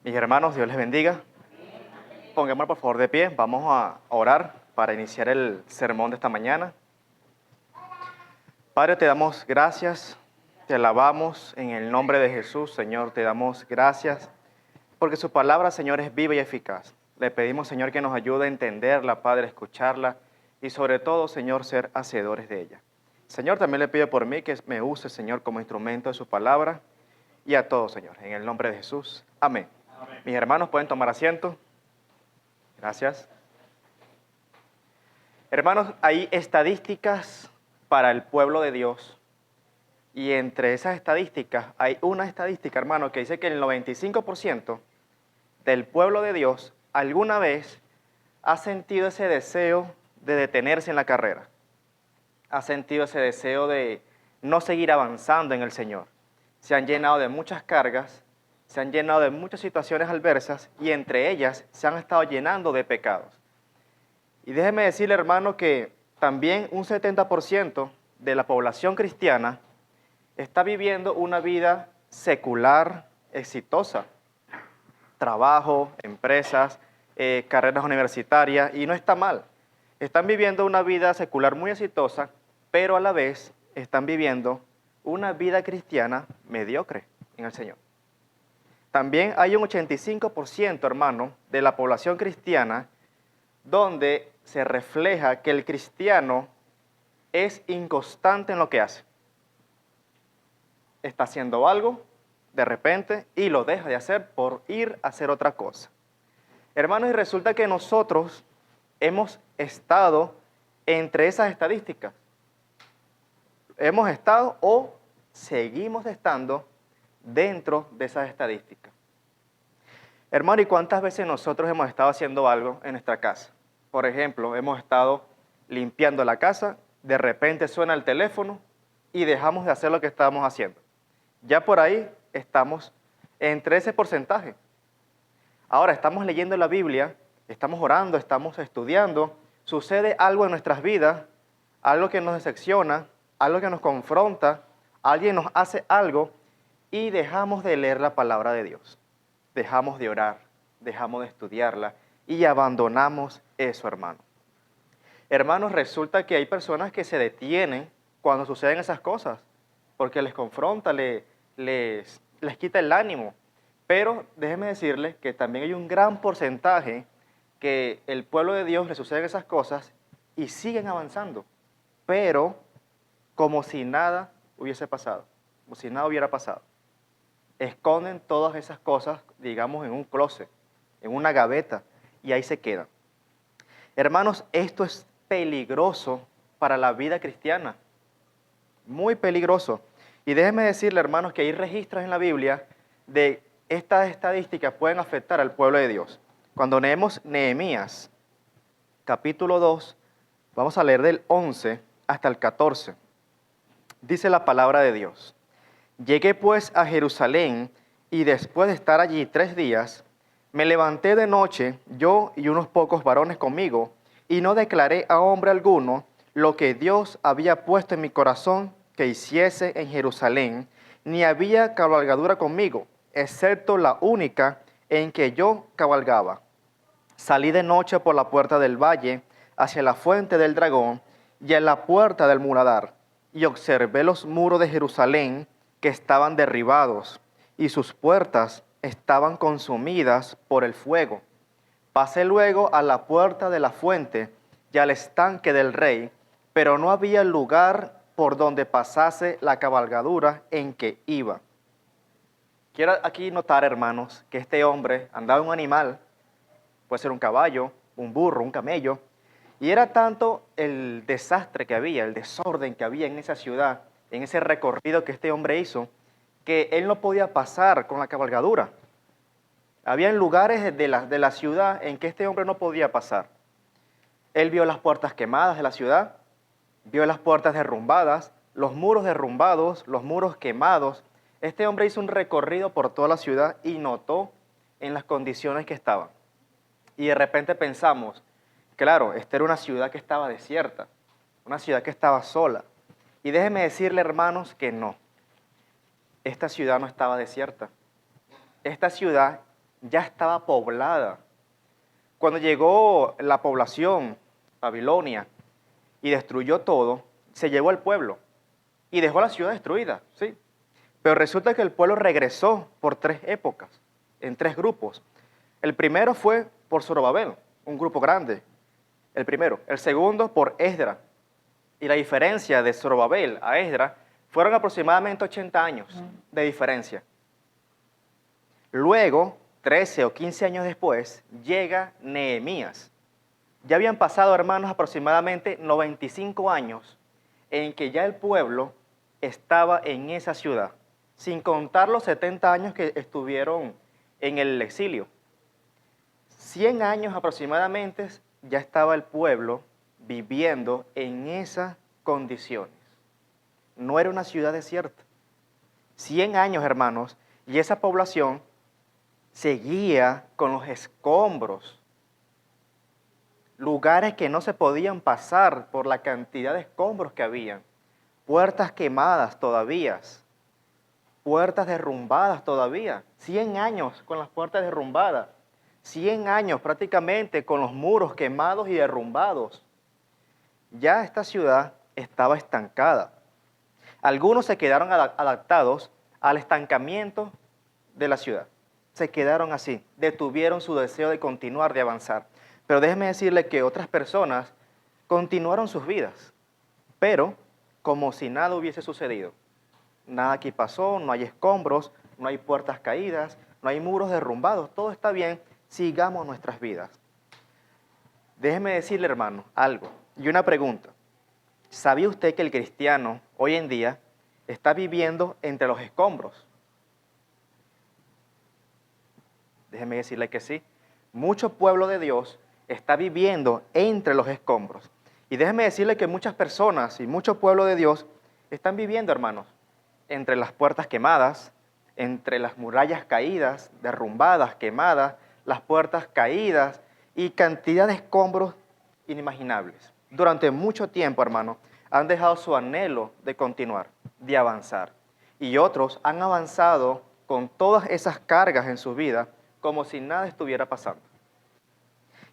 Mis hermanos, Dios les bendiga. Pongámonos por favor de pie. Vamos a orar para iniciar el sermón de esta mañana. Padre, te damos gracias, te alabamos en el nombre de Jesús, Señor. Te damos gracias porque su palabra, Señor, es viva y eficaz. Le pedimos, Señor, que nos ayude a entenderla, Padre, a escucharla y sobre todo, Señor, ser hacedores de ella. Señor, también le pido por mí que me use, Señor, como instrumento de su palabra y a todos, Señor, en el nombre de Jesús. Amén. Mis hermanos, pueden tomar asiento. Gracias. Hermanos, hay estadísticas para el pueblo de Dios. Y entre esas estadísticas hay una estadística, hermano, que dice que el 95% del pueblo de Dios alguna vez ha sentido ese deseo de detenerse en la carrera. Ha sentido ese deseo de no seguir avanzando en el Señor. Se han llenado de muchas cargas, se han llenado de muchas situaciones adversas y entre ellas se han estado llenando de pecados. Y déjeme decirle, hermano, que también un 70% de la población cristiana está viviendo una vida secular exitosa. Trabajo, empresas, carreras universitarias, y no está mal. Están viviendo una vida secular muy exitosa, pero a la vez están viviendo una vida cristiana mediocre en el Señor. También hay un 85%, hermano, de la población cristiana donde se refleja que el cristiano es inconstante en lo que hace. Está haciendo algo de repente y lo deja de hacer por ir a hacer otra cosa. Hermanos, y resulta que nosotros hemos estado entre esas estadísticas. Hemos estado o seguimos estando dentro de esas estadísticas. Hermano, ¿y cuántas veces nosotros hemos estado haciendo algo en nuestra casa? Por ejemplo, hemos estado limpiando la casa, de repente suena el teléfono y dejamos de hacer lo que estábamos haciendo. Ya por ahí estamos entre ese porcentaje. Ahora estamos leyendo la Biblia, estamos orando, estamos estudiando, sucede algo en nuestras vidas, algo que nos decepciona, algo que nos confronta, alguien nos hace algo y dejamos de leer la palabra de Dios. Dejamos de orar, dejamos de estudiarla y abandonamos eso, hermano. Hermanos, resulta que hay personas que se detienen cuando suceden esas cosas, porque les confronta, les quita el ánimo. Pero déjenme decirles que también hay un gran porcentaje que el pueblo de Dios le suceden esas cosas y siguen avanzando, pero como si nada hubiese pasado, como si nada hubiera pasado. Esconden todas esas cosas, digamos, en un closet, en una gaveta, y ahí se quedan. Hermanos, esto es peligroso para la vida cristiana, muy peligroso. Y déjenme decirle, hermanos, que hay registros en la Biblia de estas estadísticas pueden afectar al pueblo de Dios. Cuando leemos Nehemías, capítulo 2, vamos a leer del 11 hasta el 14. Dice la palabra de Dios. Llegué pues a Jerusalén y después de estar allí 3 días, me levanté de noche, yo y unos pocos varones conmigo, y no declaré a hombre alguno lo que Dios había puesto en mi corazón que hiciese en Jerusalén, ni había cabalgadura conmigo, excepto la única en que yo cabalgaba. Salí de noche por la puerta del valle, hacia la fuente del dragón, y en la puerta del muladar, y observé los muros de Jerusalén que estaban derribados, y sus puertas estaban consumidas por el fuego. Pasé luego a la puerta de la fuente y al estanque del rey, pero no había lugar por donde pasase la cabalgadura en que iba. Quiero aquí notar, hermanos, que este hombre andaba en un animal, puede ser un caballo, un burro, un camello, y era tanto el desastre que había, el desorden que había en esa ciudad, en ese recorrido que este hombre hizo, que él no podía pasar con la cabalgadura. Había lugares de la ciudad en que este hombre no podía pasar. Él vio las puertas quemadas de la ciudad, vio las puertas derrumbadas, los muros derrumbados, los muros quemados. Este hombre hizo un recorrido por toda la ciudad y notó en las condiciones que estaban. Y de repente pensamos, claro, esta era una ciudad que estaba desierta, una ciudad que estaba sola. Y déjenme decirle, hermanos, que no. Esta ciudad no estaba desierta. Esta ciudad ya estaba poblada. Cuando llegó la población, Babilonia, y destruyó todo, se llevó al pueblo y dejó la ciudad destruida, ¿sí? Pero resulta que el pueblo regresó por 3 épocas, en 3 grupos. El primero fue por Zorobabel, un grupo grande, el primero. El segundo por Esdras. Y la diferencia de Zorobabel a Esdras fueron aproximadamente 80 años de diferencia. Luego, 13 o 15 años después, llega Nehemías. Ya habían pasado, hermanos, aproximadamente 95 años en que ya el pueblo estaba en esa ciudad, sin contar los 70 años que estuvieron en el exilio. 100 años aproximadamente ya estaba el pueblo viviendo en esas condiciones. No era una ciudad desierta. 100 años, hermanos, y esa población seguía con los escombros, lugares que no se podían pasar por la cantidad de escombros que habían, puertas quemadas todavía, puertas derrumbadas todavía, 100 años con las puertas derrumbadas, 100 años prácticamente con los muros quemados y derrumbados. Ya esta ciudad estaba estancada. Algunos se quedaron adaptados al estancamiento de la ciudad. Se quedaron así, detuvieron su deseo de continuar, de avanzar. Pero déjeme decirle que otras personas continuaron sus vidas, pero como si nada hubiese sucedido. Nada aquí pasó, no hay escombros, no hay puertas caídas, no hay muros derrumbados, todo está bien, sigamos nuestras vidas. Déjeme decirle, hermano, algo y una pregunta. ¿Sabía usted que el cristiano hoy en día está viviendo entre los escombros? Déjeme decirle que sí. Mucho pueblo de Dios está viviendo entre los escombros. Y déjeme decirle que muchas personas y mucho pueblo de Dios están viviendo, hermanos, entre las puertas quemadas, entre las murallas caídas, derrumbadas, quemadas, las puertas caídas y cantidad de escombros inimaginables. Durante mucho tiempo, hermano, han dejado su anhelo de continuar, de avanzar. Y otros han avanzado con todas esas cargas en su vida como si nada estuviera pasando.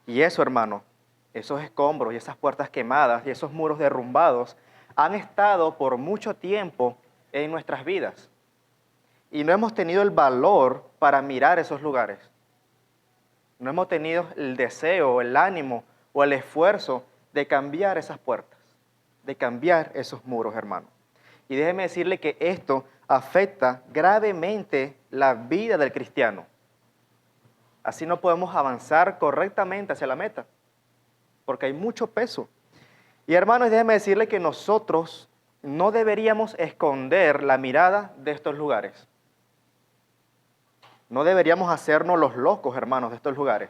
Y eso, hermano, esos escombros y esas puertas quemadas y esos muros derrumbados han estado por mucho tiempo en nuestras vidas. Y no hemos tenido el valor para mirar esos lugares. No hemos tenido el deseo, el ánimo o el esfuerzo de cambiar esas puertas, de cambiar esos muros, hermano. Y déjeme decirle que esto afecta gravemente la vida del cristiano. Así no podemos avanzar correctamente hacia la meta, porque hay mucho peso. Y hermanos, déjeme decirle que nosotros no deberíamos esconder la mirada de estos lugares. No deberíamos hacernos los locos, hermanos, de estos lugares.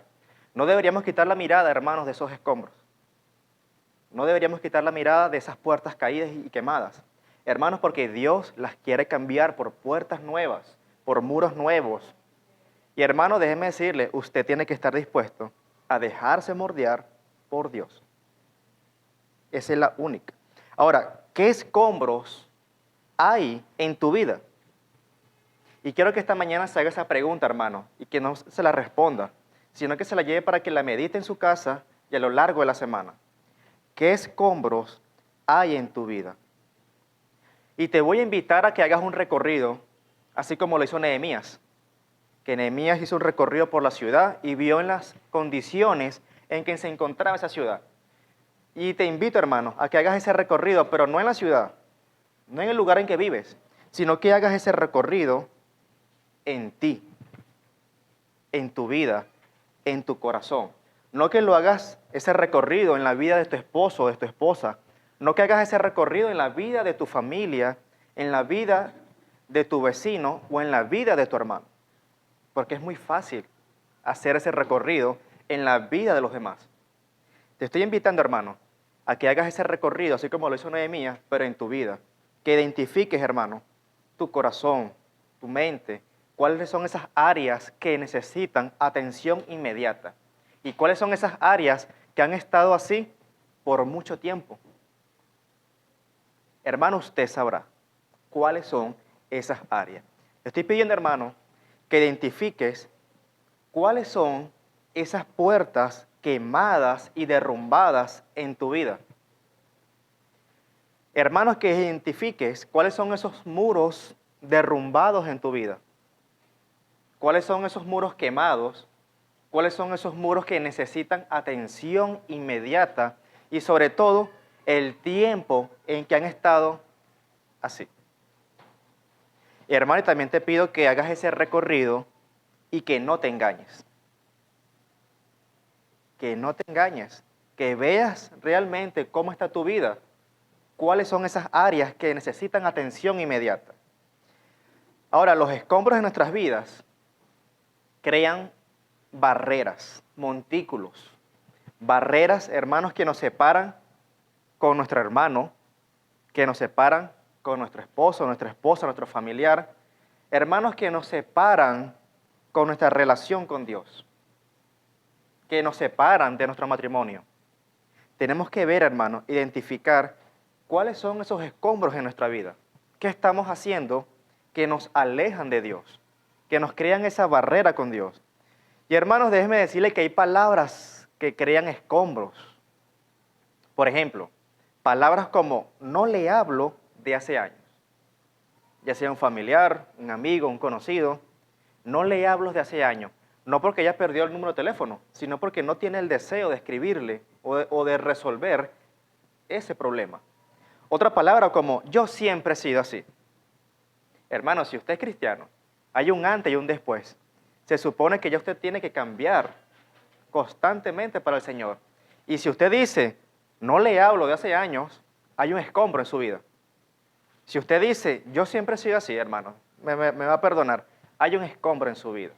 No deberíamos quitar la mirada, hermanos, de esos escombros. No deberíamos quitar la mirada de esas puertas caídas y quemadas. Hermanos, porque Dios las quiere cambiar por puertas nuevas, por muros nuevos. Y hermano, déjeme decirle, usted tiene que estar dispuesto a dejarse moldear por Dios. Esa es la única. Ahora, ¿qué escombros hay en tu vida? Y quiero que esta mañana se haga esa pregunta, hermano, y que no se la responda, sino que se la lleve para que la medite en su casa y a lo largo de la semana. ¿Qué escombros hay en tu vida? Y te voy a invitar a que hagas un recorrido, así como lo hizo Nehemías. Que Nehemías hizo un recorrido por la ciudad y vio en las condiciones en que se encontraba esa ciudad. Y te invito, hermano, a que hagas ese recorrido, pero no en la ciudad, no en el lugar en que vives, sino que hagas ese recorrido en ti, en tu vida, en tu corazón. No que lo hagas ese recorrido en la vida de tu esposo o de tu esposa, no que hagas ese recorrido en la vida de tu familia, en la vida de tu vecino o en la vida de tu hermano. Porque es muy fácil hacer ese recorrido en la vida de los demás. Te estoy invitando, hermano, a que hagas ese recorrido, así como lo hizo Nehemías, pero en tu vida. Que identifiques, hermano, tu corazón, tu mente, cuáles son esas áreas que necesitan atención inmediata. Y cuáles son esas áreas que han estado así por mucho tiempo. Hermano, usted sabrá cuáles son esas áreas. Te estoy pidiendo, hermano, que identifiques ¿cuáles son esas puertas quemadas y derrumbadas en tu vida? Hermanos, que identifiques cuáles son esos muros derrumbados en tu vida. ¿Cuáles son esos muros quemados? ¿Cuáles son esos muros que necesitan atención inmediata? Y sobre todo, el tiempo en que han estado así. Y hermano, y también te pido que hagas ese recorrido y que no te engañes. Que no te engañes. Que veas realmente cómo está tu vida. Cuáles son esas áreas que necesitan atención inmediata. Ahora, los escombros de nuestras vidas crean barreras, montículos. Barreras, hermanos, que nos separan con nuestro hermano, que nos separan con nuestro esposo, nuestra esposa, nuestro familiar. Hermanos, que nos separan con nuestra relación con Dios, que nos separan de nuestro matrimonio. Tenemos que ver, hermanos, identificar cuáles son esos escombros en nuestra vida. ¿Qué estamos haciendo que nos alejan de Dios? Que nos crean esa barrera con Dios. Y hermanos, déjenme decirles que hay palabras que crean escombros. Por ejemplo, palabras como no le hablo de hace años. Ya sea un familiar, un amigo, un conocido. No le hablo de hace años. No porque ella perdió el número de teléfono, sino porque no tiene el deseo de escribirle o de resolver ese problema. Otra palabra como yo siempre he sido así. Hermano, si usted es cristiano, hay un antes y un después. Se supone que ya usted tiene que cambiar constantemente para el Señor. Y si usted dice, no le hablo de hace años, hay un escombro en su vida. Si usted dice, yo siempre he sido así, hermano, me va a perdonar, hay un escombro en su vida.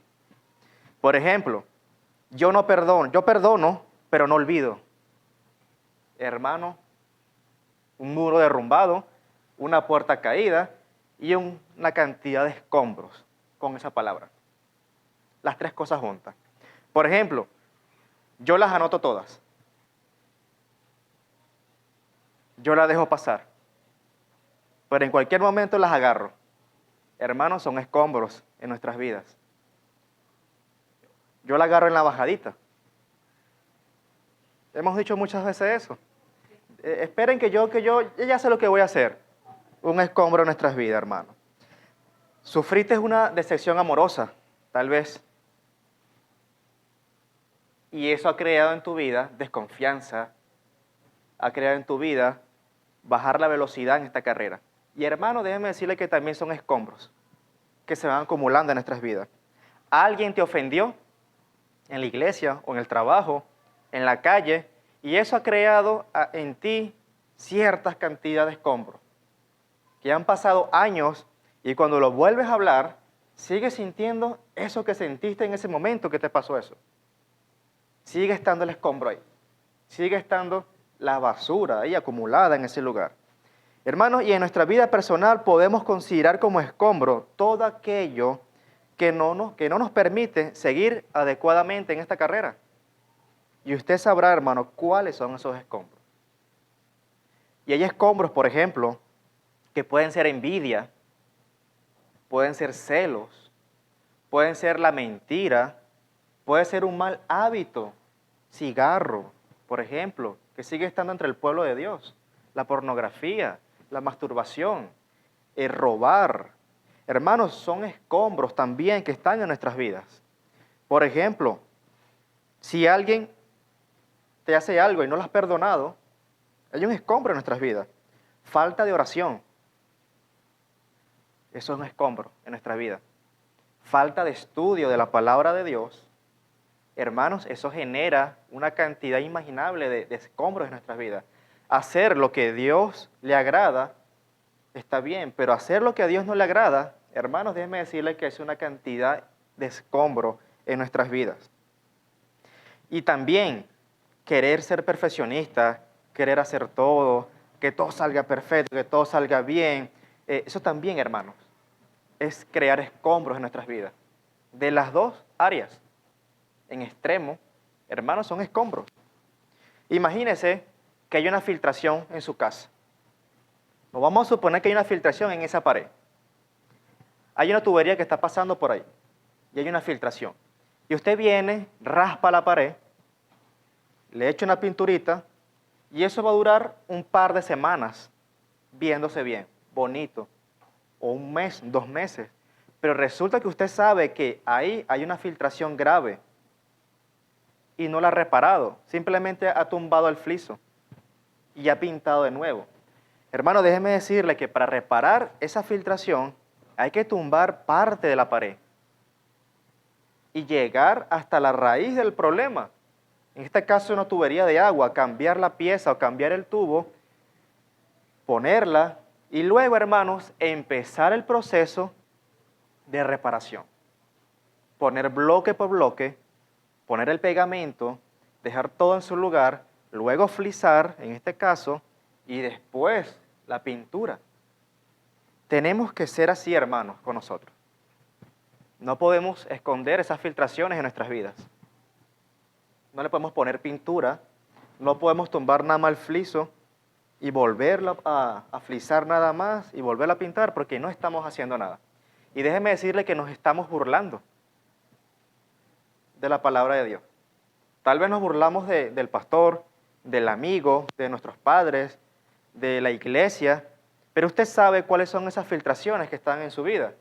Por ejemplo, yo perdono, pero no olvido. Hermano, un muro derrumbado, una puerta caída y una cantidad de escombros con esa palabra. Las tres cosas juntas. Por ejemplo, yo las anoto todas. Yo las dejo pasar. Pero en cualquier momento las agarro. Hermanos, son escombros en nuestras vidas. Yo la agarro en la bajadita. Hemos dicho muchas veces eso. Esperen que yo ya sé lo que voy a hacer. Un escombro en nuestras vidas, hermano. Sufriste una decepción amorosa, tal vez. Y eso ha creado en tu vida desconfianza. Ha creado en tu vida bajar la velocidad en esta carrera. Y hermano, déjeme decirle que también son escombros que se van acumulando en nuestras vidas. Alguien te ofendió en la iglesia o en el trabajo, en la calle, y eso ha creado en ti ciertas cantidades de escombros que han pasado años y cuando lo vuelves a hablar, sigues sintiendo eso que sentiste en ese momento que te pasó eso. Sigue estando el escombro ahí, sigue estando la basura ahí acumulada en ese lugar. Hermanos, y en nuestra vida personal podemos considerar como escombro todo aquello que no nos permite seguir adecuadamente en esta carrera. Y usted sabrá, hermano, cuáles son esos escombros. Y hay escombros, por ejemplo, que pueden ser envidia, pueden ser celos, pueden ser la mentira, puede ser un mal hábito, cigarro, por ejemplo, que sigue estando entre el pueblo de Dios, la pornografía, la masturbación, el robar. Hermanos, son escombros también que están en nuestras vidas. Por ejemplo, si alguien te hace algo y no lo has perdonado, hay un escombro en nuestras vidas. Falta de oración. Eso es un escombro en nuestra vida. Falta de estudio de la palabra de Dios. Hermanos, eso genera una cantidad inimaginable de escombros en nuestras vidas. Hacer lo que a Dios le agrada está bien, pero hacer lo que a Dios no le agrada, hermanos, déjenme decirles que es una cantidad de escombro en nuestras vidas. Y también querer ser perfeccionista, querer hacer todo, que todo salga perfecto, que todo salga bien, eso también, hermanos, es crear escombros en nuestras vidas. De las dos áreas, en extremo, hermanos, son escombros. Imagínese que hay una filtración en su casa. O vamos a suponer que hay una filtración en esa pared. Hay una tubería que está pasando por ahí y hay una filtración. Y usted viene, raspa la pared, le echa una pinturita y eso va a durar un par de semanas viéndose bien, bonito, o un mes, 2 meses. Pero resulta que usted sabe que ahí hay una filtración grave y no la ha reparado, simplemente ha tumbado el friso y ha pintado de nuevo. Hermano, déjeme decirle que para reparar esa filtración hay que tumbar parte de la pared y llegar hasta la raíz del problema. En este caso, una tubería de agua, cambiar la pieza o cambiar el tubo, ponerla y luego, hermanos, empezar el proceso de reparación. Poner bloque por bloque, poner el pegamento, dejar todo en su lugar, luego flisar, en este caso, y después la pintura. Tenemos que ser así, hermanos, con nosotros. No podemos esconder esas filtraciones en nuestras vidas. No le podemos poner pintura, no podemos tumbar nada más el fliso y volverla a flisar nada más y volverla a pintar porque no estamos haciendo nada. Y déjeme decirle que nos estamos burlando de la palabra de Dios. Tal vez nos burlamos del pastor, del amigo, de nuestros padres, de la iglesia, pero usted sabe cuáles son esas filtraciones que están en su vida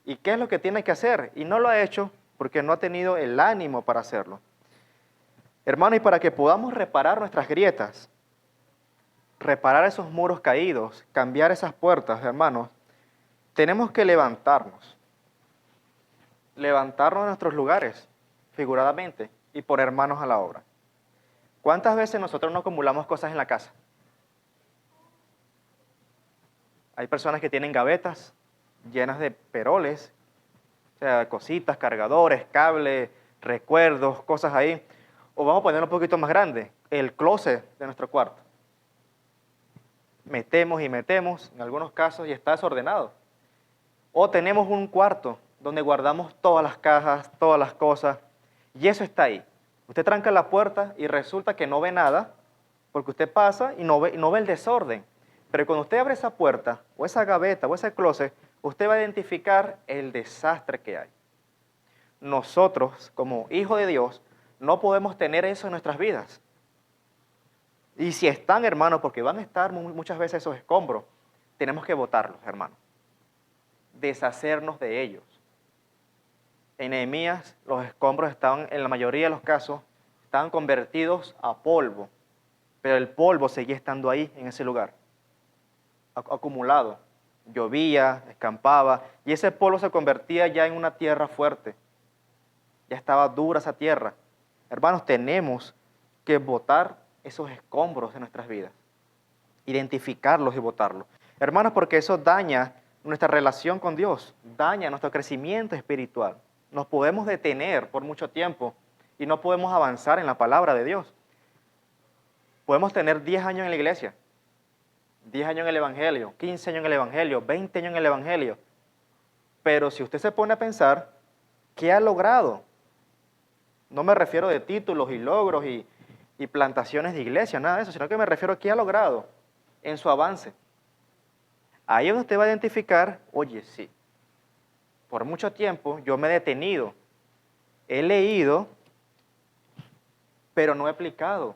y qué es lo que tiene que hacer. Y no lo ha hecho porque no ha tenido el ánimo para hacerlo. Hermano, y para que podamos reparar nuestras grietas, reparar esos muros caídos, cambiar esas puertas, hermanos, tenemos que levantarnos de nuestros lugares, figuradamente, y poner manos a la obra. ¿Cuántas veces nosotros no acumulamos cosas en la casa? Hay personas que tienen gavetas llenas de peroles, o sea, cositas, cargadores, cables, recuerdos, cosas ahí. O vamos a ponerlo un poquito más grande, el closet de nuestro cuarto. Metemos y metemos, en algunos casos, y está desordenado. O tenemos un cuarto donde guardamos todas las cajas, todas las cosas, y eso está ahí. Usted tranca la puerta y resulta que no ve nada, porque usted pasa y no ve el desorden. Pero cuando usted abre esa puerta, o esa gaveta, o ese closet, usted va a identificar el desastre que hay. Nosotros, como hijos de Dios, no podemos tener eso en nuestras vidas. Y si están, hermanos, porque van a estar muchas veces esos escombros, tenemos que botarlos, hermanos. Deshacernos de ellos. En Nehemías, los escombros estaban, en la mayoría de los casos, estaban convertidos a polvo, pero el polvo seguía estando ahí, en ese lugar, acumulado. Llovía, escampaba, y ese polvo se convertía ya en una tierra fuerte. Ya estaba dura esa tierra. Hermanos, tenemos que botar esos escombros de nuestras vidas, identificarlos y botarlos. Hermanos, porque eso daña nuestra relación con Dios, daña nuestro crecimiento espiritual. Nos podemos detener por mucho tiempo y no podemos avanzar en la palabra de Dios. Podemos tener 10 años en la iglesia, 10 años en el Evangelio, 15 años en el Evangelio, 20 años en el Evangelio. Pero si usted se pone a pensar, ¿qué ha logrado? No me refiero de títulos y logros y plantaciones de iglesia, nada de eso, sino que me refiero a qué ha logrado en su avance. Ahí es donde usted va a identificar, oye, sí, por mucho tiempo yo me he detenido, he leído, pero no he aplicado.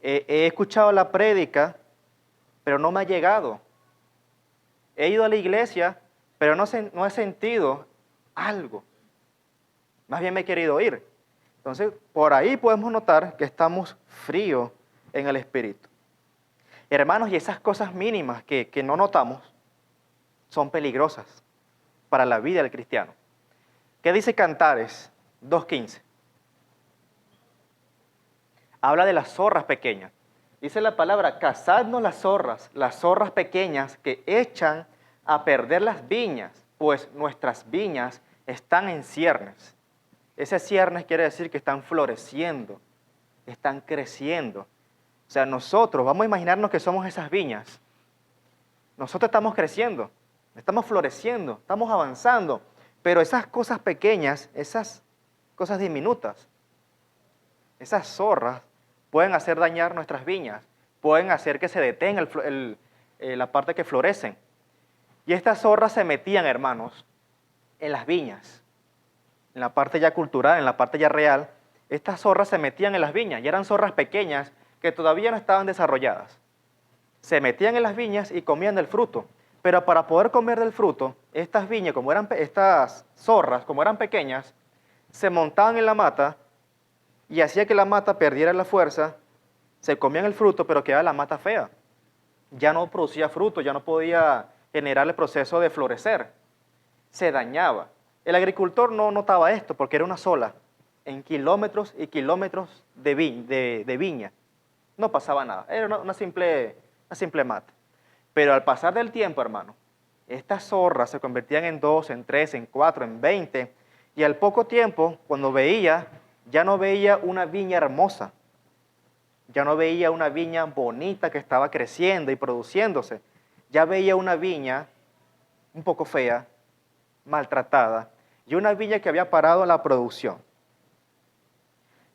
He escuchado la prédica, pero no me ha llegado. He ido a la iglesia, pero no he sentido algo. Más bien me he querido ir. Entonces, por ahí podemos notar que estamos fríos en el espíritu. Hermanos, y esas cosas mínimas que no notamos son peligrosas para la vida del cristiano. ¿Qué dice Cantares 2:15? Habla de las zorras pequeñas. Dice la palabra, cazadnos las zorras pequeñas que echan a perder las viñas, pues nuestras viñas están en ciernes. Ese ciernes quiere decir que están floreciendo, están creciendo. O sea, nosotros, vamos a imaginarnos que somos esas viñas. Nosotros estamos creciendo, estamos floreciendo, estamos avanzando, pero esas cosas pequeñas, esas cosas diminutas, esas zorras pueden hacer dañar nuestras viñas, pueden hacer que se detenga la parte que florecen. Y estas zorras se metían, hermanos, en las viñas. en la parte ya cultural, en la parte ya real, estas zorras se metían en las viñas y eran zorras pequeñas que todavía no estaban desarrolladas. Se metían en las viñas y comían del fruto. Pero para poder comer del fruto, estas viñas, estas zorras, como eran pequeñas, se montaban en la mata y hacía que la mata perdiera la fuerza, se comían el fruto, pero quedaba la mata fea. Ya no producía fruto, ya no podía generar el proceso de florecer. Se dañaba. El agricultor no notaba esto porque era una sola, en kilómetros y kilómetros de viña. No pasaba nada, era una simple mata. Pero al pasar del tiempo, hermano, estas zorras se convertían en 2, en 3, en 4, en 20, y al poco tiempo, cuando veía, ya no veía una viña hermosa, ya no veía una viña bonita que estaba creciendo y produciéndose, ya veía una viña un poco fea, maltratada, y una viña que había parado la producción.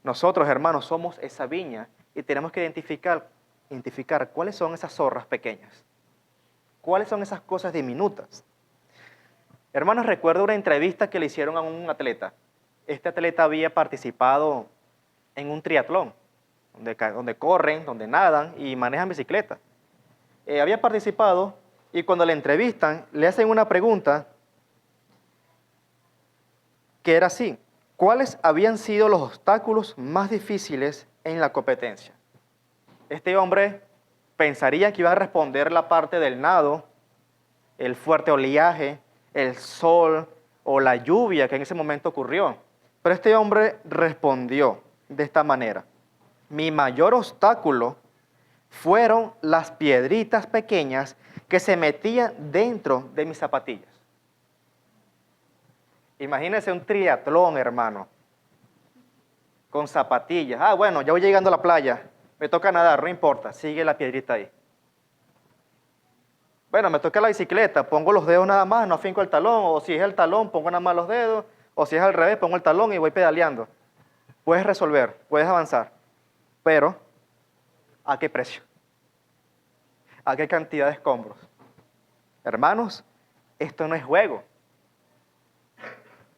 Nosotros, hermanos, somos esa viña y tenemos que identificar cuáles son esas zorras pequeñas, cuáles son esas cosas diminutas. Hermanos, recuerdo una entrevista que le hicieron a un atleta. Este atleta había participado en un triatlón, donde corren, donde nadan y manejan bicicleta. Había participado y cuando le entrevistan, le hacen una pregunta que era así: ¿cuáles habían sido los obstáculos más difíciles en la competencia? Este hombre pensaría que iba a responder la parte del nado, el fuerte oleaje, el sol o la lluvia que en ese momento ocurrió. Pero este hombre respondió de esta manera: mi mayor obstáculo fueron las piedritas pequeñas que se metían dentro de mis zapatillas. Imagínense un triatlón, hermano, con zapatillas. Ah, bueno, ya voy llegando a la playa, me toca nadar, no importa, sigue la piedrita ahí. Bueno, me toca la bicicleta, pongo los dedos nada más, no afinco el talón, o si es el talón, pongo nada más los dedos, o si es al revés, pongo el talón y voy pedaleando. Puedes resolver, puedes avanzar, pero ¿a qué precio? ¿A qué cantidad de escombros? Hermanos, esto no es juego.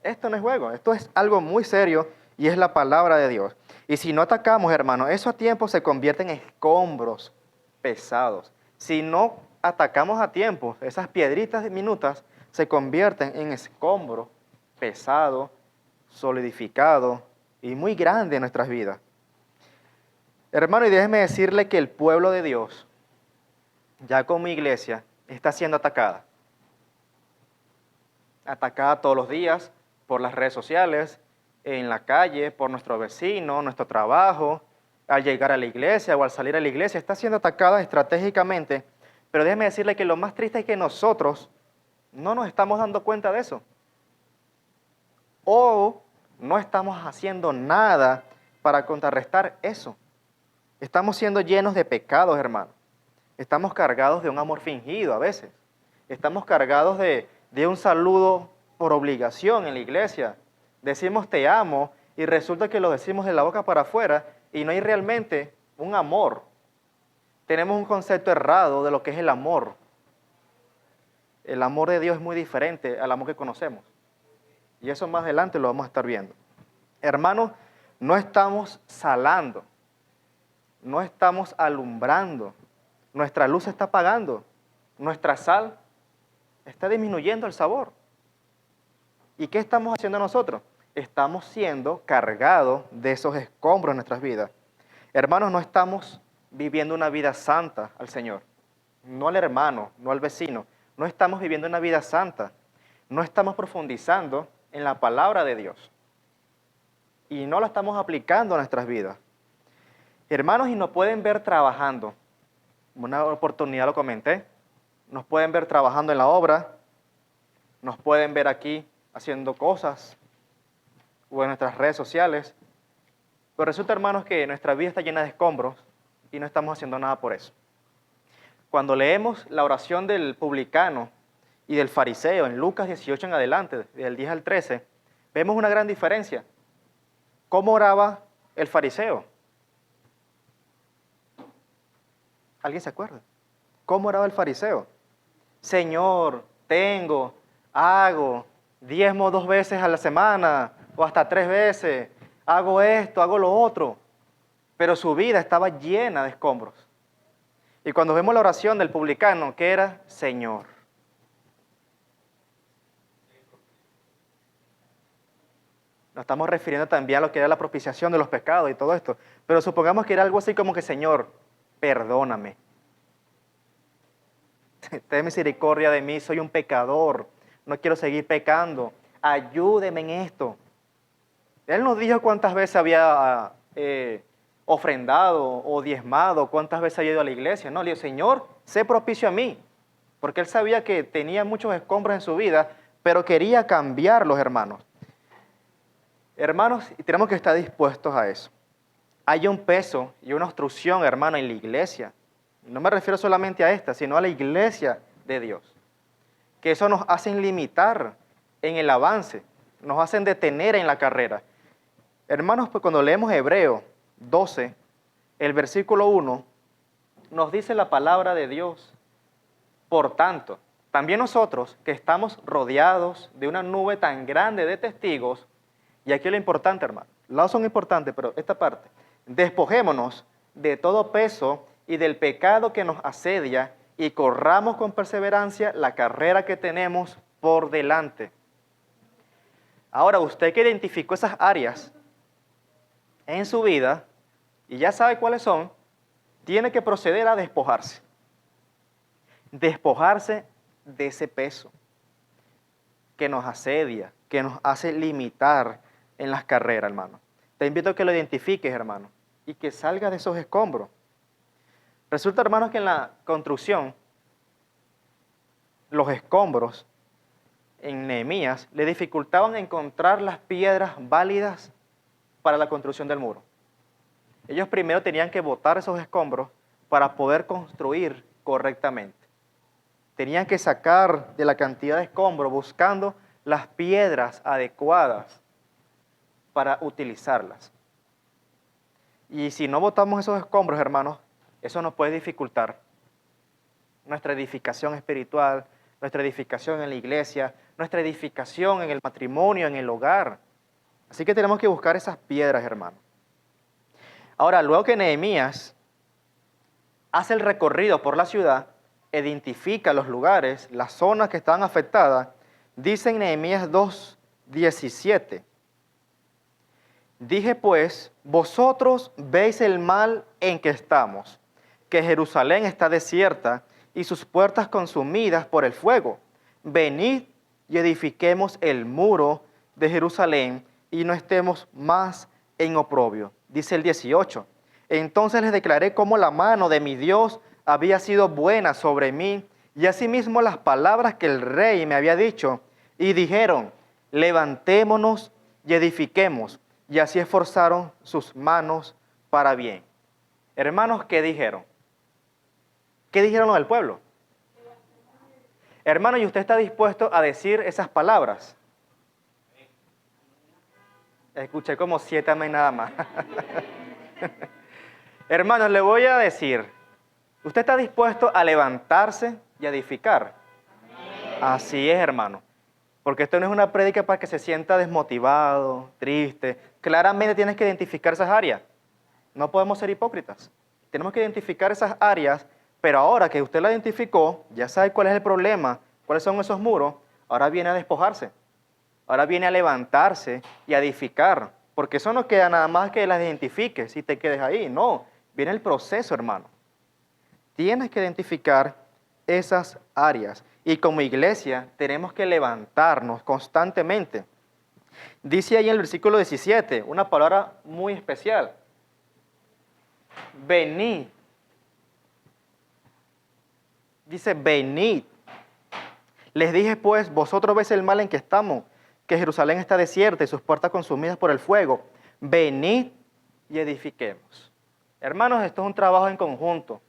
Esto no es juego, esto es algo muy serio y es la palabra de Dios. Y si no atacamos, hermanos, eso a tiempo se convierte en escombros pesados. Si no atacamos a tiempo, esas piedritas diminutas se convierten en escombro pesado, solidificado y muy grande en nuestras vidas. Hermano, y déjeme decirle que el pueblo de Dios, ya como iglesia, está siendo atacada. Atacada todos los días por las redes sociales, en la calle, por nuestro vecino, nuestro trabajo, al llegar a la iglesia o al salir a la iglesia, está siendo atacada estratégicamente. Pero déjeme decirle que lo más triste es que nosotros no nos estamos dando cuenta de eso. O no estamos haciendo nada para contrarrestar eso. Estamos siendo llenos de pecados, hermano. Estamos cargados de un amor fingido a veces. Estamos cargados de un saludo por obligación en la iglesia. Decimos te amo y resulta que lo decimos de la boca para afuera y no hay realmente un amor. Tenemos un concepto errado de lo que es el amor. El amor de Dios es muy diferente al amor que conocemos. Y eso más adelante lo vamos a estar viendo. Hermanos, no estamos salando, no estamos alumbrando. Nuestra luz se está apagando, nuestra sal está disminuyendo el sabor. ¿Y qué estamos haciendo nosotros? Estamos siendo cargados de esos escombros en nuestras vidas. Hermanos, no estamos viviendo una vida santa al Señor, no al hermano, no al vecino. No estamos viviendo una vida santa, no estamos profundizando en la palabra de Dios y no la estamos aplicando a nuestras vidas. Hermanos, y nos pueden ver trabajando. Una oportunidad lo comenté. Nos pueden ver trabajando en la obra, nos pueden ver aquí haciendo cosas o en nuestras redes sociales. Pero resulta, hermanos, que nuestra vida está llena de escombros y no estamos haciendo nada por eso. Cuando leemos la oración del publicano y del fariseo en Lucas 18 en adelante, del 10 al 13, vemos una gran diferencia. ¿Cómo oraba el fariseo? ¿Alguien se acuerda? ¿Cómo oraba el fariseo? Señor, tengo, hago, diezmo 2 veces a la semana, o hasta 3 veces, hago esto, hago lo otro, pero su vida estaba llena de escombros. Y cuando vemos la oración del publicano, ¿qué era? Señor. Nos estamos refiriendo también a lo que era la propiciación de los pecados y todo esto. Pero supongamos que era algo así como que, Señor, perdóname. Ten misericordia de mí, soy un pecador. No quiero seguir pecando. Ayúdeme en esto. Él nos dijo cuántas veces había ofrendado o diezmado, cuántas veces había ido a la iglesia. No, le dijo, Señor, sé propicio a mí. Porque él sabía que tenía muchos escombros en su vida, pero quería cambiarlos, hermanos. Hermanos, y tenemos que estar dispuestos a eso. Hay un peso y una obstrucción, hermano, en la iglesia. No me refiero solamente a esta, sino a la iglesia de Dios. Que eso nos hace limitar en el avance, nos hacen detener en la carrera. Hermanos, pues cuando leemos Hebreo 12, el versículo 1, nos dice la palabra de Dios. Por tanto, también nosotros que estamos rodeados de una nube tan grande de testigos, y aquí lo importante, hermano, los dos son importantes, pero esta parte, despojémonos de todo peso y del pecado que nos asedia y corramos con perseverancia la carrera que tenemos por delante. Ahora, usted que identificó esas áreas en su vida y ya sabe cuáles son, tiene que proceder a despojarse. Despojarse de ese peso que nos asedia, que nos hace limitar en las carreras, hermano. Te invito a que lo identifiques, hermano, y que salgas de esos escombros. Resulta, hermanos, que en la construcción, los escombros en Nehemías le dificultaban encontrar las piedras válidas para la construcción del muro. Ellos primero tenían que botar esos escombros para poder construir correctamente. Tenían que sacar de la cantidad de escombros buscando las piedras adecuadas para utilizarlas. Y si no botamos esos escombros, hermanos, eso nos puede dificultar nuestra edificación espiritual, nuestra edificación en la iglesia, nuestra edificación en el matrimonio, en el hogar. Así que tenemos que buscar esas piedras, hermanos. Ahora, luego que Nehemías hace el recorrido por la ciudad, identifica los lugares, las zonas que están afectadas, dice en Nehemías 2:17, dije pues, vosotros veis el mal en que estamos, que Jerusalén está desierta y sus puertas consumidas por el fuego. Venid y edifiquemos el muro de Jerusalén y no estemos más en oprobio. Dice el 18, entonces les declaré cómo la mano de mi Dios había sido buena sobre mí y asimismo las palabras que el rey me había dicho. Y dijeron, levantémonos y edifiquemos. Y así esforzaron sus manos para bien. Hermanos, ¿qué dijeron? ¿Qué dijeron los del pueblo? Hermano, ¿y usted está dispuesto a decir esas palabras? Escuché como 7 amén nada más. Hermanos, le voy a decir, ¿usted está dispuesto a levantarse y a edificar? Así es, hermano. Porque esto no es una prédica para que se sienta desmotivado, triste. Claramente tienes que identificar esas áreas. No podemos ser hipócritas. Tenemos que identificar esas áreas, pero ahora que usted la identificó, ya sabe cuál es el problema, cuáles son esos muros, ahora viene a despojarse. Ahora viene a levantarse y a edificar. Porque eso no queda nada más que las identifiques y te quedes ahí. No, viene el proceso, hermano. Tienes que identificar esas áreas. Y como iglesia tenemos que levantarnos constantemente. Dice ahí en el versículo 17, una palabra muy especial. Venid. Dice, venid. Les dije pues, vosotros veis el mal en que estamos, que Jerusalén está desierta y sus puertas consumidas por el fuego. Venid y edifiquemos. Hermanos, esto es un trabajo en conjunto.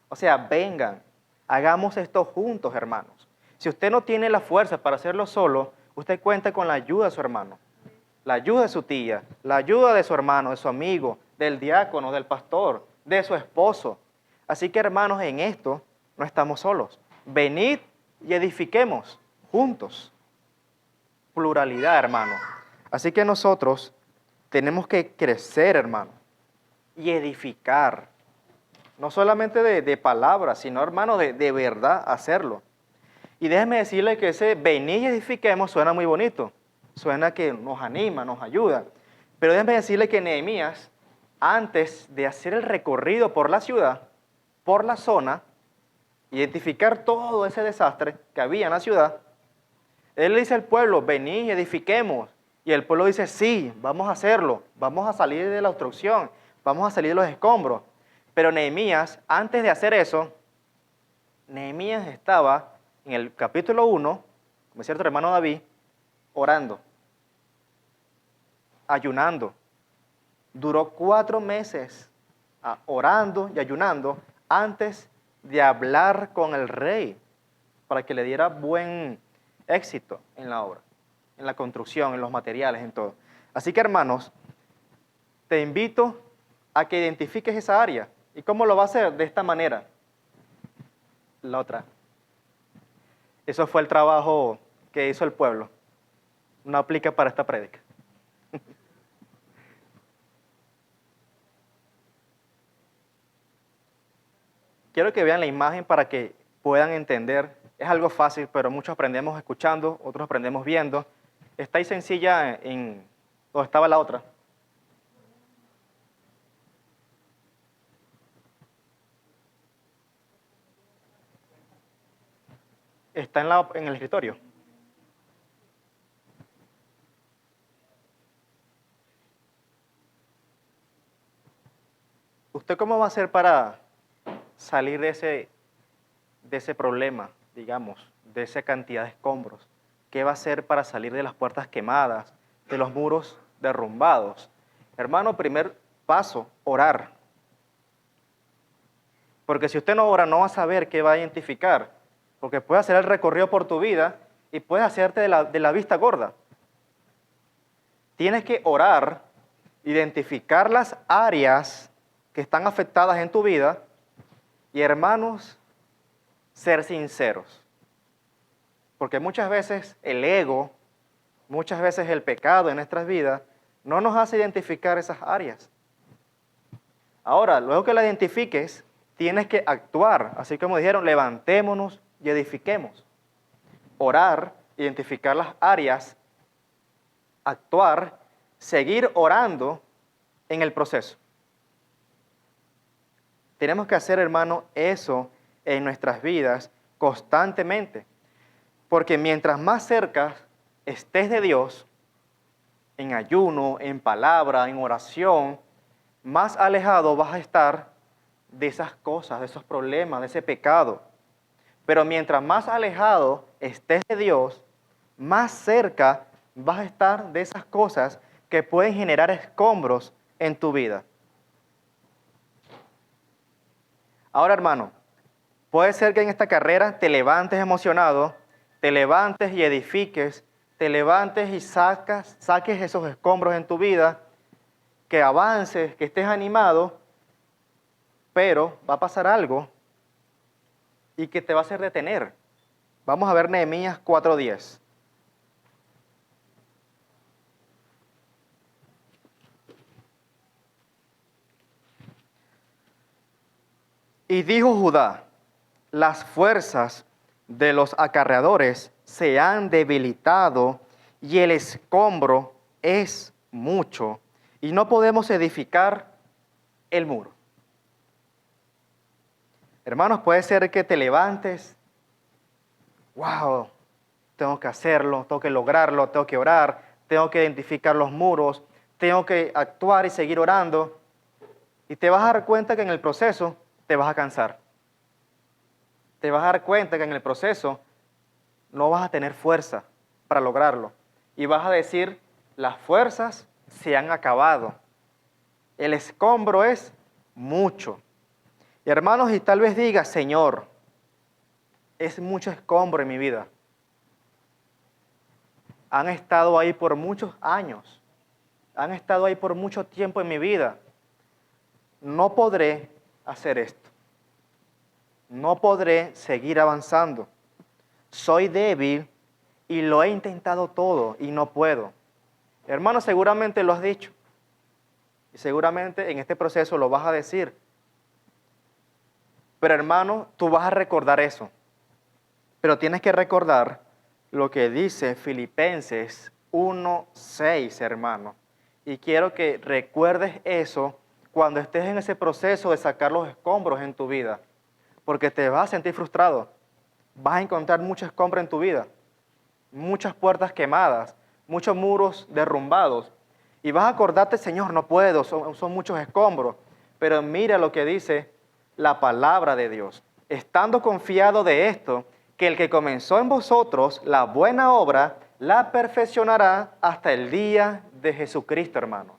O sea, vengan, hagamos esto juntos, hermanos. Si usted no tiene la fuerza para hacerlo solo, usted cuenta con la ayuda de su hermano, la ayuda de su tía, la ayuda de su hermano, de su amigo, del diácono, del pastor, de su esposo. Así que, hermanos, en esto no estamos solos. Venid y edifiquemos juntos. Pluralidad, hermano. Así que nosotros tenemos que crecer, hermano, y edificar. No solamente de palabras, sino, hermano, de verdad hacerlo. Y déjeme decirle que ese venir y edifiquemos suena muy bonito. Suena que nos anima, nos ayuda. Pero déjeme decirle que Nehemías, antes de hacer el recorrido por la ciudad, por la zona, identificar todo ese desastre que había en la ciudad, él le dice al pueblo, venid y edifiquemos. Y el pueblo dice, sí, vamos a hacerlo, vamos a salir de la obstrucción, vamos a salir de los escombros. Pero Nehemías, antes de hacer eso, Nehemías estaba en el capítulo 1, como decía nuestro hermano David, orando, ayunando. Duró 4 meses orando y ayunando antes de hablar con el rey para que le diera buen éxito en la obra, en la construcción, en los materiales, en todo. Así que, hermanos, te invito a que identifiques esa área. ¿Y cómo lo va a hacer? De esta manera. La otra. Eso fue el trabajo que hizo el pueblo. No aplica para esta prédica. Quiero que vean la imagen para que puedan entender. Es algo fácil, pero muchos aprendemos escuchando, otros aprendemos viendo. Está ahí sencilla en donde estaba la otra. Está en el escritorio. ¿Usted cómo va a hacer para salir de ese problema, digamos, de esa cantidad de escombros? ¿Qué va a hacer para salir de las puertas quemadas, de los muros derrumbados? Hermano, primer paso, orar. Porque si usted no ora, no va a saber qué va a identificar. Porque puede hacer el recorrido por tu vida y puedes hacerte de la vista gorda. Tienes que orar, identificar las áreas que están afectadas en tu vida y, hermanos, ser sinceros. Porque muchas veces el ego, muchas veces el pecado en nuestras vidas no nos hace identificar esas áreas. Ahora, luego que la identifiques, tienes que actuar. Así como dijeron, levantémonos y edifiquemos. Orar, identificar las áreas, actuar, seguir orando en el proceso. Tenemos que hacer, hermano, eso en nuestras vidas constantemente. Porque mientras más cerca estés de Dios, en ayuno, en palabra, en oración, más alejado vas a estar de esas cosas, de esos problemas, de ese pecado. Pero mientras más alejado estés de Dios, más cerca vas a estar de esas cosas que pueden generar escombros en tu vida. Ahora, hermano, puede ser que en esta carrera te levantes emocionado, te levantes y edifiques, te levantes y saques esos escombros en tu vida, que avances, que estés animado, pero va a pasar algo y que te va a hacer detener. Vamos a ver Nehemías 4:10. Y dijo Judá, las fuerzas de los acarreadores se han debilitado y el escombro es mucho y no podemos edificar el muro. Hermanos, puede ser que te levantes, wow, tengo que hacerlo, tengo que lograrlo, tengo que orar, tengo que identificar los muros, tengo que actuar y seguir orando, y te vas a dar cuenta que en el proceso te vas a cansar. Te vas a dar cuenta que en el proceso no vas a tener fuerza para lograrlo. Y vas a decir, las fuerzas se han acabado. El escombro es mucho. Y hermanos, y tal vez digas, Señor, es mucho escombro en mi vida. Han estado ahí por muchos años. Han estado ahí por mucho tiempo en mi vida. No podré hacer esto. No podré seguir avanzando. Soy débil y lo he intentado todo y no puedo. Hermano, seguramente lo has dicho. Y seguramente en este proceso lo vas a decir. Pero hermano, tú vas a recordar eso. Pero tienes que recordar lo que dice Filipenses 1:6, hermano. Y quiero que recuerdes eso cuando estés en ese proceso de sacar los escombros en tu vida. Porque te vas a sentir frustrado. Vas a encontrar muchos escombros en tu vida. Muchas puertas quemadas, muchos muros derrumbados. Y vas a acordarte, Señor, no puedo, son muchos escombros. Pero mira lo que dice la palabra de Dios. Estando confiado de esto, que el que comenzó en vosotros la buena obra, la perfeccionará hasta el día de Jesucristo, hermano.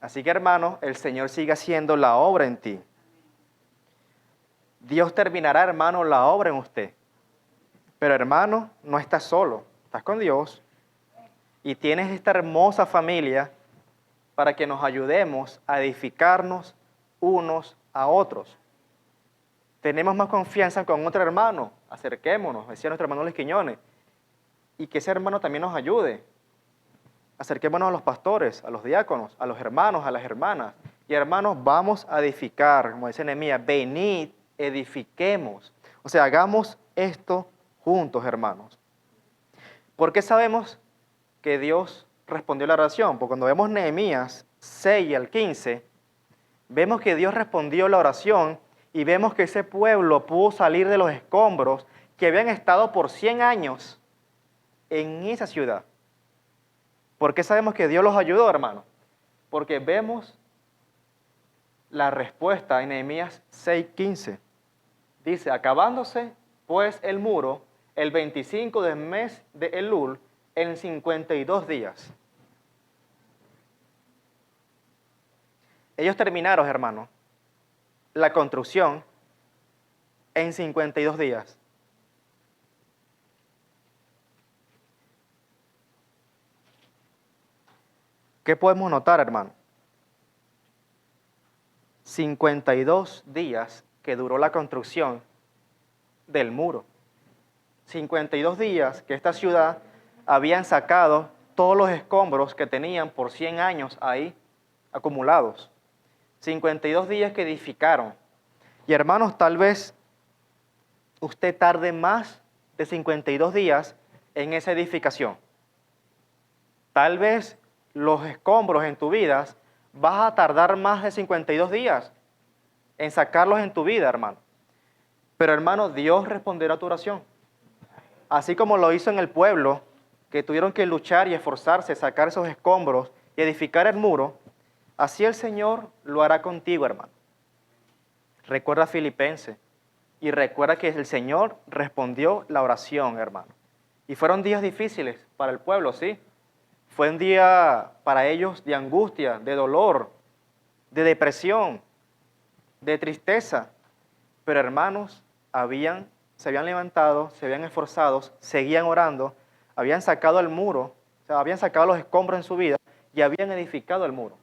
Así que, hermano, el Señor sigue haciendo la obra en ti. Dios terminará, hermano, la obra en usted. Pero, hermano, no estás solo, estás con Dios. Y tienes esta hermosa familia para que nos ayudemos a edificarnos unos a otros. Tenemos más confianza con otro hermano, acerquémonos, decía nuestro hermano Luis Quiñones, y que ese hermano también nos ayude. Acerquémonos a los pastores, a los diáconos, a los hermanos, a las hermanas. Y hermanos, vamos a edificar, como dice Nehemías, venid, edifiquemos. O sea, hagamos esto juntos, hermanos. ¿Por qué sabemos que Dios respondió la oración? Porque cuando vemos Nehemías 6 al 15, vemos que Dios respondió la oración y vemos que ese pueblo pudo salir de los escombros que habían estado por 100 años en esa ciudad. ¿Por qué sabemos que Dios los ayudó, hermano? Porque vemos la respuesta en Nehemías 6:15. Dice, acabándose pues el muro, el 25 del mes de Elul, en 52 días. Ellos terminaron, hermano, la construcción en 52 días. ¿Qué podemos notar, hermano? 52 días que duró la construcción del muro. 52 días que esta ciudad habían sacado todos los escombros que tenían por 100 años ahí acumulados. 52 días que edificaron. Y hermanos, tal vez usted tarde más de 52 días en esa edificación. Tal vez los escombros en tu vida vas a tardar más de 52 días en sacarlos en tu vida, hermano. Pero hermano, Dios responderá a tu oración. Así como lo hizo en el pueblo, que tuvieron que luchar y esforzarse, sacar esos escombros y edificar el muro, así el Señor lo hará contigo, hermano. Recuerda Filipenses y recuerda que el Señor respondió la oración, hermano. Y fueron días difíciles para el pueblo, ¿sí? Fue un día para ellos de angustia, de dolor, de depresión, de tristeza. Pero hermanos, se habían levantado, se habían esforzado, seguían orando, habían sacado el muro, o sea, habían sacado los escombros en su vida y habían edificado el muro.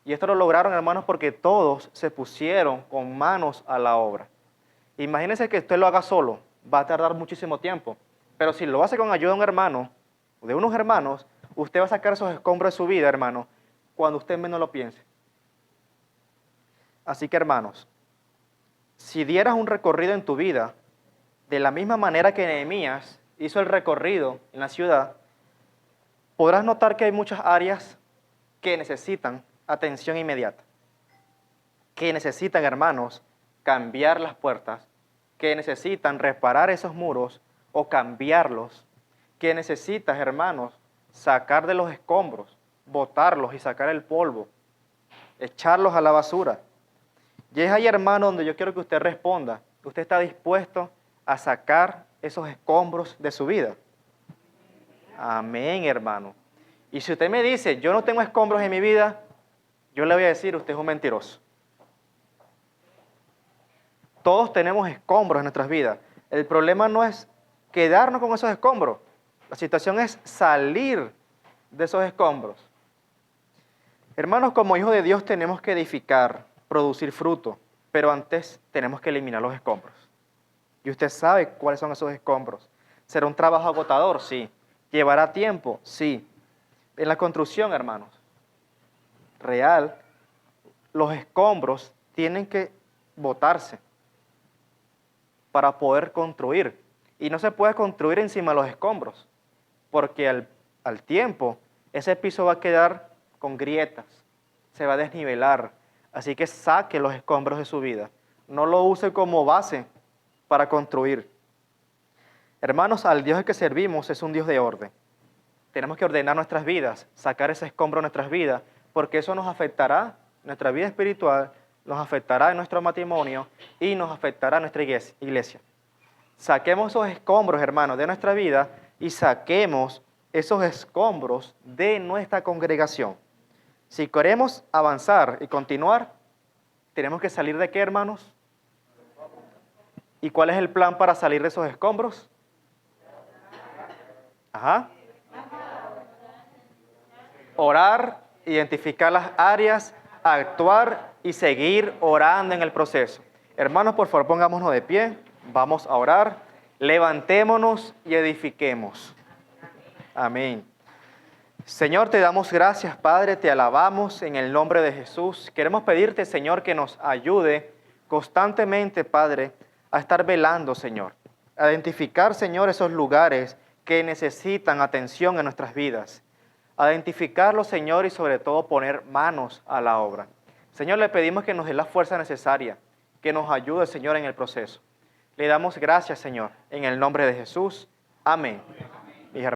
Y esto lo lograron, hermanos, porque todos se pusieron con manos a la obra. Imagínense que usted lo haga solo, va a tardar muchísimo tiempo. Pero si lo hace con ayuda de un hermano, de unos hermanos, usted va a sacar esos escombros de su vida, hermano, cuando usted menos lo piense. Así que, hermanos, si dieras un recorrido en tu vida, de la misma manera que Nehemías hizo el recorrido en la ciudad, podrás notar que hay muchas áreas que necesitan atención inmediata, que necesitan, hermanos, cambiar las puertas, que necesitan reparar esos muros o cambiarlos, que necesitas, hermanos, sacar de los escombros, botarlos y sacar el polvo, echarlos a la basura. Y es ahí, hermano, donde yo quiero que usted responda. ¿Usted está dispuesto a sacar esos escombros de su vida? Amén, hermano. Y si usted me dice, yo no tengo escombros en mi vida, yo le voy a decir, usted es un mentiroso. Todos tenemos escombros en nuestras vidas. El problema no es quedarnos con esos escombros. La situación es salir de esos escombros. Hermanos, como hijos de Dios tenemos que edificar, producir fruto, pero antes tenemos que eliminar los escombros. Y usted sabe cuáles son esos escombros. ¿Será un trabajo agotador? Sí. ¿Llevará tiempo? Sí. En la construcción, hermanos, real, los escombros tienen que botarse para poder construir. Y no se puede construir encima de los escombros, porque al tiempo ese piso va a quedar con grietas, se va a desnivelar. Así que saque los escombros de su vida. No lo use como base para construir. Hermanos, al Dios al que servimos es un Dios de orden. Tenemos que ordenar nuestras vidas, sacar ese escombro de nuestras vidas, porque eso nos afectará nuestra vida espiritual, nos afectará en nuestro matrimonio y nos afectará en nuestra iglesia. Saquemos esos escombros, hermanos, de nuestra vida y saquemos esos escombros de nuestra congregación. Si queremos avanzar y continuar, tenemos que salir de ¿qué, hermanos? ¿Y cuál es el plan para salir de esos escombros? Ajá. Orar, identificar las áreas, actuar y seguir orando en el proceso. Hermanos, por favor, pongámonos de pie. Vamos a orar. Levantémonos y edifiquemos. Amén. Señor, te damos gracias, Padre, te alabamos en el nombre de Jesús. Queremos pedirte, Señor, que nos ayude constantemente, Padre, a estar velando, Señor. A identificar, Señor, esos lugares que necesitan atención en nuestras vidas. A identificarlos, Señor, y sobre todo poner manos a la obra. Señor, le pedimos que nos dé la fuerza necesaria, que nos ayude, Señor, en el proceso. Le damos gracias, Señor, en el nombre de Jesús. Amén.